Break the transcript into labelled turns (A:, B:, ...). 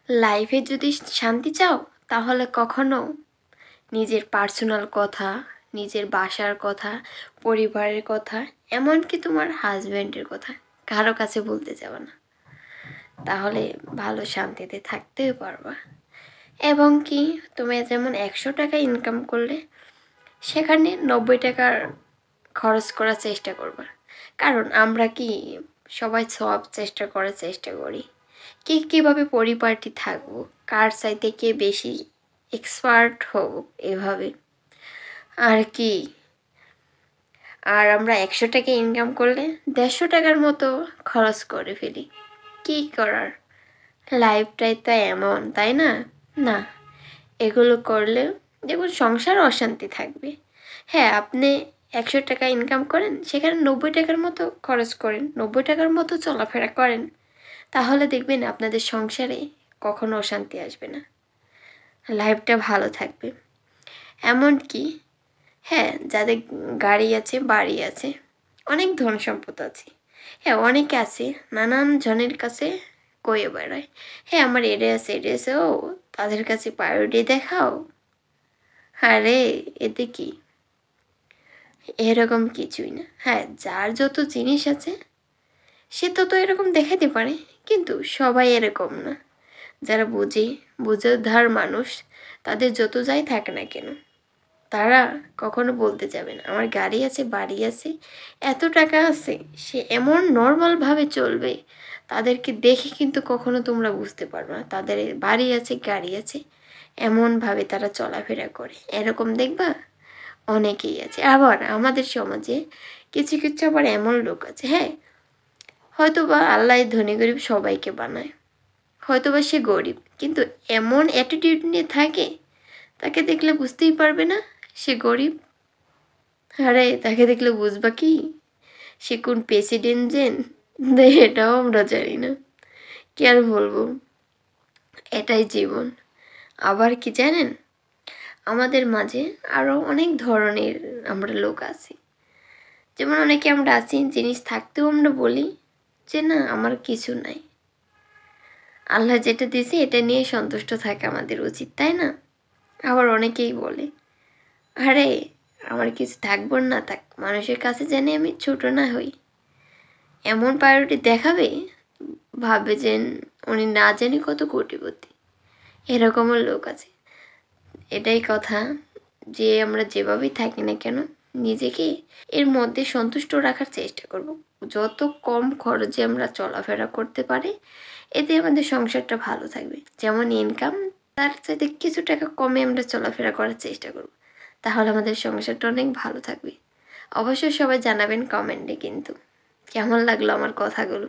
A: লাইফে যদি শান্তি চাও তাহলে কখনো নিজের পার্সোনাল কথা, নিজের বাসার কথা, পরিবারের কথা, এমনকি তোমার হাজব্যান্ডের কথা কারো কাছে বলতে যাবে না। তাহলে ভালো শান্তিতে থাকতেও পারবা। এবং কি তুমি যেমন 100 টাকা ইনকাম করলে সেখানে 90 টাকার খরচ করার চেষ্টা করবা। কারণ আমরা কি সবাই সব করার চেষ্টা করি কে কীভাবে পরিপাটি থাকবো, কার চাইতে কে বেশি এক্সপার্ট হব, এভাবে আর কি। আর আমরা 100 টাকা ইনকাম করলে 150 টাকার মতো খরচ করে ফেলি। কি করার, লাইফটাই তো এমন, তাই না? না, এগুলো করলে দেখুন সংসার অশান্তি থাকবে। হ্যাঁ, আপনি 100 টাকা ইনকাম করেন, সেখানে 90 টাকার মতো খরচ করেন, 90 টাকার মতো চলাফেরা করেন, তাহলে দেখবেন আপনাদের সংসারে কখনো অশান্তি আসবে না, লাইফটা ভালো থাকবে। এমনকি হ্যাঁ, যাদের গাড়ি আছে, বাড়ি আছে, অনেক ধন সম্পদ আছে, হ্যাঁ অনেকে আছে, নানান জনের কাছে কয়ে বেড়ায়, হ্যাঁ আমার এটা আছে এটা আছে, ও তাদের কাছে প্রায়োরিটি দেখাও। আরে এতে কি, এরকম কিছুই না। হ্যাঁ, যার যত জিনিস আছে সে তো এরকম দেখাতে পারে, কিন্তু সবাই এরকম না। যারা বুঝোধার মানুষ, তাদের যত যাই থাকে না কেন, তারা কখনো বলতে যাবে না আমার গাড়ি আছে, বাড়ি আছে, এত টাকা আছে, সে এমন নর্মালভাবে চলবে। তাদেরকে দেখে কিন্তু কখনো তোমরা বুঝতে পারবে না তাদের বাড়ি আছে, গাড়ি আছে, এমনভাবে তারা চলাফেরা করে, এরকম দেখবা অনেকেই আছে। আবার আমাদের সমাজে কিছু কিছু আবার এমন লোক আছে, হ্যাঁ হয়তো বা আল্লাহ ধনী গরিব সবাইকে বানায়, হয়তো বা সে গরিব, কিন্তু এমন অ্যাটিটিউড নিয়ে থাকে, তাকে দেখলে বুঝতেই পারবে না সে গরিব। আরে তাকে দেখলে বুঝবা কি সে কোন প্রেসিডেন্ট জেন, এটাও আমরা জানি না, কি আর বলবো, এটাই জীবন। আবার কি জানেন, আমাদের মাঝে আরও অনেক ধরনের আমরা লোক আছি। যেমন অনেকে আমরা আছি জিনিস থাকতেও আমরা বলি যে না আমার কিছু নাই, আল্লাহ যেটা দিয়েছে এটা নিয়ে সন্তুষ্ট থাকা আমাদের উচিত, তাই না? আবার অনেকেই বলে আরে আমার কিছু থাকবো না থাক, মানুষের কাছে জানি আমি ছোট না হই, এমন প্রায়োরিটি দেখাবে, ভাববে যে উনি না জানি কত কোটিপতি, এরকমও লোক আছে। এটাই কথা যে আমরা যেভাবেই থাকি না কেন নিজেকে এর মধ্যে সন্তুষ্ট রাখার চেষ্টা করব। যত কম খরচে আমরা চলাফেরা করতে পারি, এতে আমাদের সংসারটা ভালো থাকবে। যেমন ইনকাম, তার চাইতে কিছু টাকা কমে আমরা চলাফেরা করার চেষ্টা করব, তাহলে আমাদের সংসারটা অনেক ভালো থাকবে। অবশ্যই সবাই জানাবেন কমেন্টে কিন্তু কেমন লাগলো আমার কথাগুলো।